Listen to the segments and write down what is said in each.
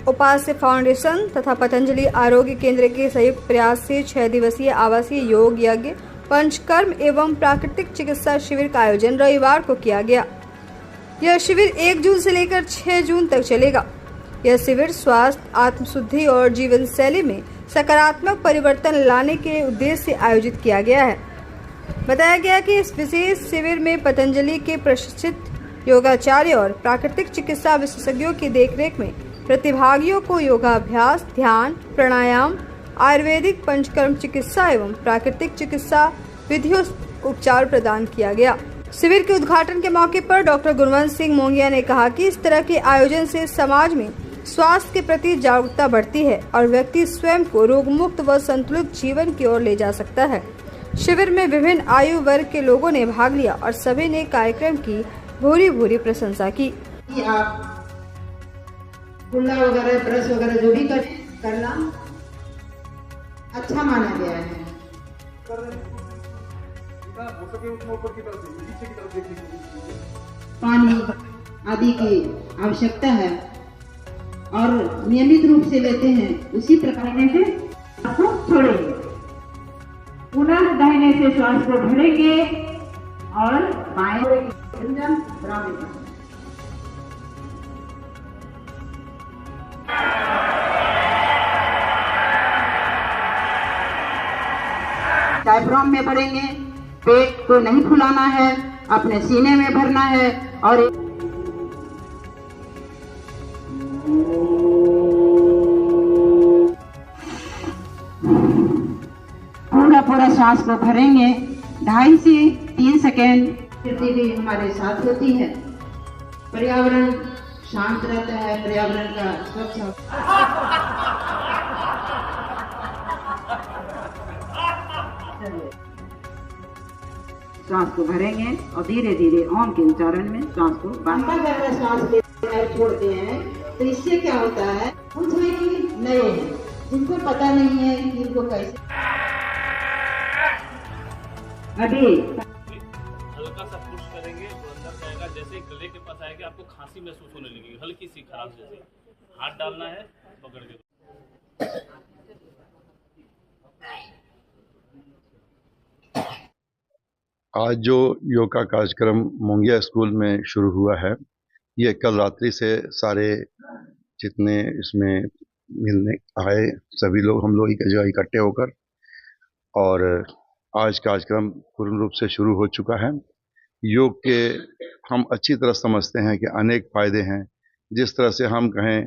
उपास्य फाउंडेशन तथा पतंजलि आरोग्य केंद्र के संयुक्त प्रयास से 6 दिवसीय आवासीय योग यज्ञ, पंचकर्म एवं प्राकृतिक चिकित्सा शिविर का आयोजन रविवार को किया गया। यह शिविर 1 जून से लेकर 6 जून तक चलेगा। यह शिविर स्वास्थ्य, आत्मशुद्धि और जीवन शैली में सकारात्मक परिवर्तन लाने के उद्देश्य से आयोजित किया गया है। बताया गया कि इस विशेष शिविर में पतंजलि के प्रशिक्षित योगाचार्य और प्राकृतिक चिकित्सा विशेषज्ञों की देखरेख में प्रतिभागियों को योगाभ्यास, ध्यान, प्राणायाम, आयुर्वेदिक, पंचकर्म चिकित्सा एवं प्राकृतिक चिकित्सा विधियों उपचार प्रदान किया गया। शिविर के उद्घाटन के मौके पर डॉक्टर गुणवंत सिंह मोंगिया ने कहा कि इस तरह के आयोजन से समाज में स्वास्थ्य के प्रति जागरूकता बढ़ती है और व्यक्ति स्वयं को रोग मुक्त व संतुलित जीवन की ओर ले जा सकता है। शिविर में विभिन्न आयु वर्ग के लोगों ने भाग लिया और सभी ने कार्यक्रम की भूरी प्रशंसा की। आप कुल्ला वगैरह, ब्रश वगैरह जो भी करना अच्छा माना गया है। पानी आदि की आवश्यकता है और नियमित रूप से लेते हैं, उसी प्रकार से आपको छोड़ेंगे, पुनः दाहिने से श्वास को भरेंगे और बाएं डायफ्राम में भरेंगे। पेट को नहीं फुलाना है, अपने सीने में भरना है और पूरा श्वास को भरेंगे। 2.5 से 3 सेकेंड प्रकृति भी हमारे साथ होती है। पर्यावरण शांत रहता है, पर्यावरण का स्वच्छ श्वास को भरेंगे और धीरे धीरे ओम के उच्चारण में श्वास को बाहर श्वास लेते छोड़ते हैं। तो इससे क्या होता है, कुछ है कि नए हैं जिनको पता नहीं है कि इनको कैसे अभी हल्का सा पुश करेंगे तो अंदर जाएगा। जैसे गले के पास आएगा आपको खांसी महसूस होने लगेगी, हल्की सी खराश जैसे। हाथ डालना है पकड़ के। आज जो योग का कार्यक्रम मोंगिया स्कूल में शुरू हुआ है, ये कल रात्रि से सारे जितने इसमें मिलने आए सभी लोग, हम लोग जो इकट्ठे होकर, और आज कार्यक्रम पूर्ण रूप से शुरू हो चुका है। योग के हम अच्छी तरह समझते हैं कि अनेक फायदे हैं। जिस तरह से हम कहें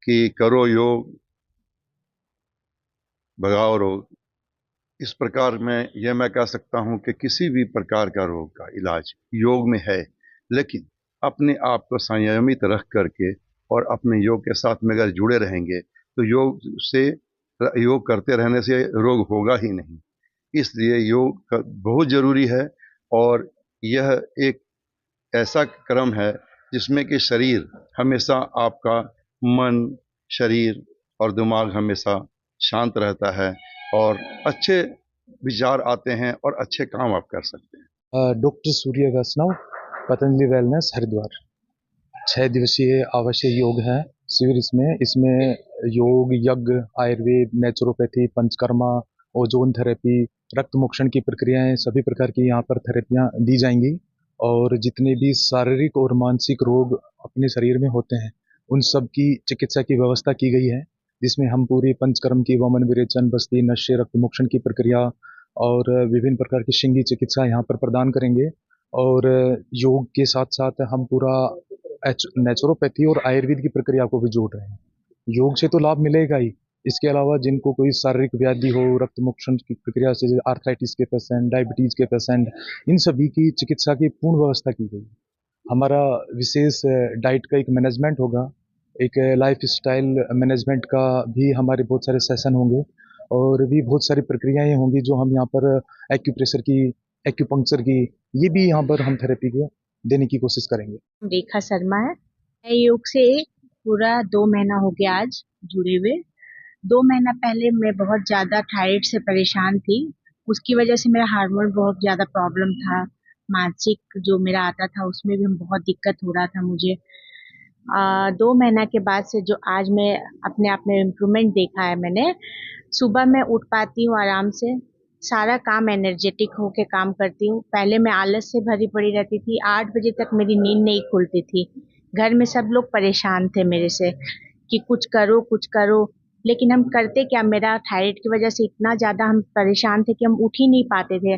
कि करो योग भगाओ रोग, इस प्रकार में यह मैं कह सकता हूं कि किसी भी प्रकार का रोग का इलाज योग में है, लेकिन अपने आप को संयमित रख करके और अपने योग के साथ में अगर जुड़े रहेंगे तो योग करते रहने से रोग होगा ही नहीं। इसलिए योग बहुत ज़रूरी है और यह एक ऐसा क्रम है जिसमें कि शरीर हमेशा आपका मन, शरीर और दिमाग हमेशा शांत रहता है और अच्छे विचार आते हैं और अच्छे काम आप कर सकते हैं। डॉक्टर सूर्य वैष्णव, पतंजलि वेलनेस, हरिद्वार। 6 दिवसीय आवासीय योग है शिविर। इसमें योग, यज्ञ, Ayurveda, naturopathy, panchakarma, ozone therapy, रक्त मोक्षण की प्रक्रियाएं, सभी प्रकार की यहाँ पर थेरेपियाँ दी जाएंगी। और जितने भी शारीरिक और मानसिक रोग अपने शरीर में होते हैं उन सब की चिकित्सा की व्यवस्था की गई है, जिसमें हम पूरी पंचकर्म की, वमन विरेचन, बस्ती, नशे, रक्त मोक्षण की प्रक्रिया और विभिन्न प्रकार की शिंगी चिकित्सा यहाँ पर प्रदान करेंगे। और योग के साथ साथ हम पूरा नेचुरोपैथी और आयुर्वेद की प्रक्रिया को भी जोड़ रहे हैं। योग से तो लाभ मिलेगा ही, इसके अलावा जिनको कोई शारीरिक व्याधि हो, रक्त मोक्षण की प्रक्रिया से आर्थराइटिस के पेशेंट, डायबिटीज के पेशेंट, इन सभी की चिकित्सा की पूर्ण व्यवस्था की गई। हमारा विशेष डाइट का एक मैनेजमेंट होगा, एक लाइफ स्टाइल मैनेजमेंट का भी हमारे बहुत सारे सेशन होंगे और भी बहुत सारी प्रक्रियाएं होंगी जो हम यहाँ पर एक्यूप्रेशर की, एक्यूपंक्चर की, ये भी यहाँ पर हम थेरेपी को देने की कोशिश करेंगे। रेखा शर्मा है। मैं योग से पूरा 2 महीना हो गया आज जुड़े हुए। 2 महीना पहले मैं बहुत ज़्यादा थायराइड से परेशान थी, उसकी वजह से मेरा हार्मोन बहुत ज़्यादा प्रॉब्लम था। मानसिक जो मेरा आता था उसमें भी बहुत दिक्कत हो रहा था मुझे। 2 महीना के बाद से जो आज मैं अपने आप में इम्प्रूवमेंट देखा है मैंने, सुबह मैं उठ पाती हूँ आराम से, सारा काम एनर्जेटिक होके काम करती हूँ। पहले मैं आलस से भरी पड़ी रहती थी, 8 बजे तक मेरी नींद नहीं खुलती थी। घर में सब लोग परेशान थे मेरे से कि कुछ करो, लेकिन हम करते क्या, मेरा थायराइड की वजह से इतना ज़्यादा हम परेशान थे कि हम उठ ही नहीं पाते थे।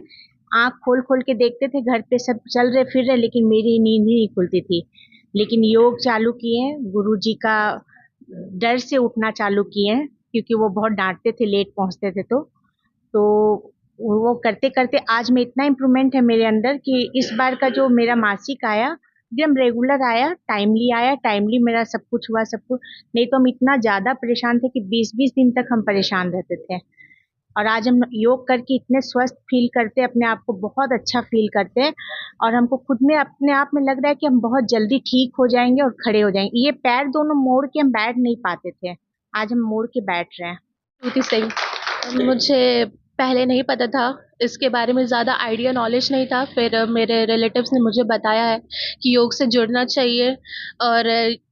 आँख खोल के देखते थे, घर पे सब चल रहे फिर रहे, लेकिन मेरी नींद ही नहीं खुलती थी। लेकिन योग चालू किए, गुरुजी का डर से उठना चालू किए हैं, क्योंकि वो बहुत डांटते थे लेट पहुंचते थे तो वो करते करते आज में इतना इम्प्रूवमेंट है मेरे अंदर कि इस बार का जो मेरा मासिक आया एकदम रेगुलर आया, टाइमली मेरा सब कुछ हुआ, सब कुछ। नहीं तो हम इतना ज़्यादा परेशान थे कि 20-20 दिन तक हम परेशान रहते थे। और आज हम योग करके इतने स्वस्थ फील करते, अपने आप को बहुत अच्छा फील करते हैं, और हमको खुद में अपने आप में लग रहा है कि हम बहुत जल्दी ठीक हो जाएंगे और खड़े हो जाएंगे। ये पैर दोनों मोड़ के हम बैठ नहीं पाते थे, आज हम मोड़ के बैठ रहे हैं। श्रुति सिंह। मुझे पहले नहीं पता था, इसके बारे में ज़्यादा आइडिया नॉलेज नहीं था। फिर मेरे रिलेटिव्स ने मुझे बताया है कि योग से जुड़ना चाहिए, और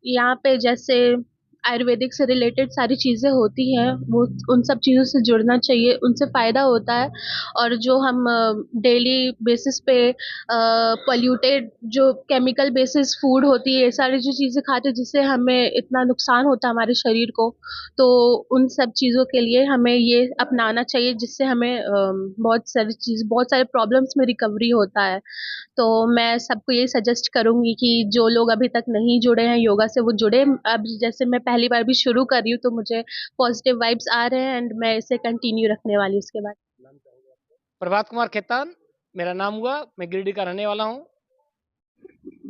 यहाँ पे जैसे आयुर्वेदिक से रिलेटेड सारी चीज़ें होती हैं, वो उन सब चीज़ों से जुड़ना चाहिए, उनसे फ़ायदा होता है। और जो हम डेली बेसिस पे पोल्यूटेड जो केमिकल बेसिस फूड होती है, ये सारी जो चीज़ें खाते हैं जिससे हमें इतना नुकसान होता है हमारे शरीर को, तो उन सब चीज़ों के लिए हमें ये अपनाना चाहिए, जिससे हमें बहुत सारे प्रॉब्लम्स में रिकवरी होता है। तो मैं सबको यही सजेस्ट करूँगी कि जो लोग अभी तक नहीं जुड़े हैं योगा से, वो जुड़े। अब जैसे मैं पहली बार भी शुरू कर रही हूँ, तो मुझे पॉजिटिव वाइब्स आ रहे हैं, एंड मैं इसे कंटिन्यू रखने वाली हूँ उसके बाद। प्रभात कुमार खेतान मेरा नाम हुआ, मैं गिरिडीह का रहने वाला हूँ।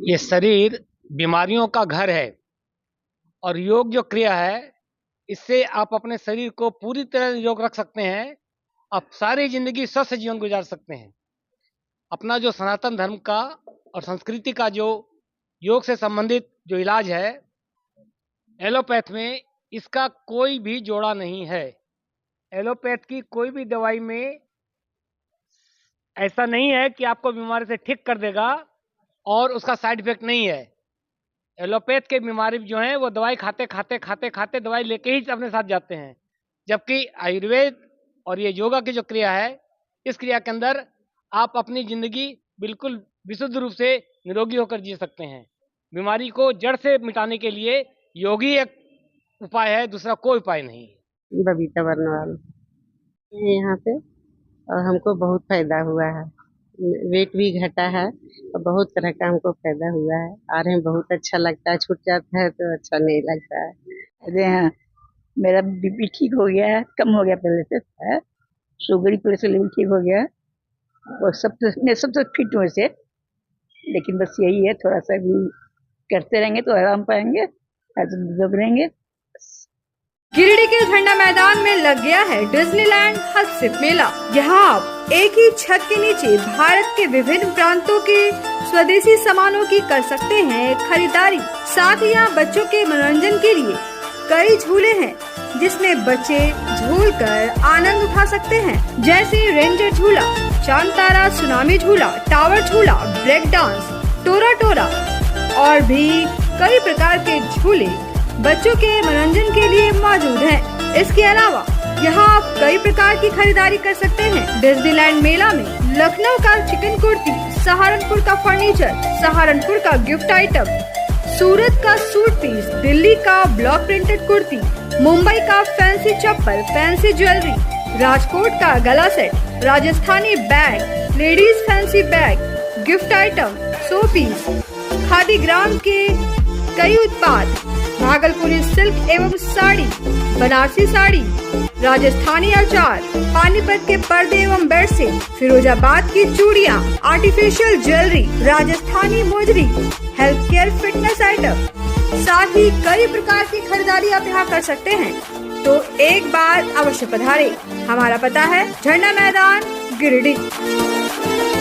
ये शरीर बीमारियों का घर है, और योग जो क्रिया है, इससे आप अपने शरीर को पूरी तरह योग रख सकते हैं। आप सारी जिंदगी स्वस्थ जीवन गुजार सकते हैं। अपना जो सनातन धर्म का और संस्कृति का जो योग से संबंधित जो इलाज है, एलोपैथ में इसका कोई भी जोड़ा नहीं है। एलोपैथ की कोई भी दवाई में ऐसा नहीं है कि आपको बीमारी से ठीक कर देगा और उसका साइड इफेक्ट नहीं है। एलोपैथ के बीमारी जो हैं वो दवाई खाते दवाई लेके ही अपने साथ जाते हैं, जबकि आयुर्वेद और ये योगा की जो क्रिया है, इस क्रिया के अंदर आप अपनी जिंदगी बिल्कुल विशुद्ध रूप से निरोगी होकर जी सकते हैं। बीमारी को जड़ से मिटाने के लिए योगी एक उपाय है, दूसरा कोई उपाय नहीं। बबीता बरनवाल यहाँ पे, और हमको बहुत फायदा हुआ है, वेट भी घटा है और बहुत तरह का हमको फायदा हुआ है। आ रहे हैं, बहुत अच्छा लगता है, छूट जाता है तो अच्छा नहीं लगता है। अरे हाँ, मेरा बीपी ठीक हो गया है, कम हो गया पहले से है, शुगर की से लेवल ठीक हो गया है, और मैं सबसे फिट हूँ वैसे, लेकिन बस यही है, थोड़ा सा भी करते रहेंगे तो आराम पाएंगे, दब रहेंगे। गिरिडीह के झंडा मैदान में लग गया है डिज्नीलैंड हस्तशिल्प मेला। यहाँ आप एक ही छत के नीचे भारत के विभिन्न प्रांतों के स्वदेशी सामानों की कर सकते हैं खरीदारी। साथ ही यहाँ बच्चों के मनोरंजन के लिए कई झूले हैं, जिसमें बच्चे झूलकर आनंद उठा सकते हैं, जैसे रेंजर झूला, चांद तारा सुनामी झूला, टावर झूला, ब्रेक डांस, टोरा और भी कई प्रकार के झूले बच्चों के मनोरंजन के लिए मौजूद हैं। इसके अलावा यहाँ आप कई प्रकार की खरीदारी कर सकते हैं। डिज्नीलैंड मेला में लखनऊ का चिकन कुर्ती, सहारनपुर का फर्नीचर, सहारनपुर का गिफ्ट आइटम, सूरत का सूट पीस, दिल्ली का ब्लॉक प्रिंटेड कुर्ती, मुंबई का fancy chappal, fancy jewellery, Rajkot का गला set, Rajasthani bag, ladies fancy bag, gift item, show piece, Khadi Gram के कई उत्पाद, भागलपुरी सिल्क एवं साड़ी, बनारसी साड़ी, राजस्थानी अचार, पानीपत के पर्दे एवं बेडशीट, फिरोजाबाद की चूड़ियाँ, artificial jewellery, Rajasthani mojari, health care fitness item, साथ ही कई प्रकार की खरीदारी आप यहाँ कर सकते हैं। तो एक बार अवश्य पधारें। हमारा पता है झंडा मैदान, गिरिडीह।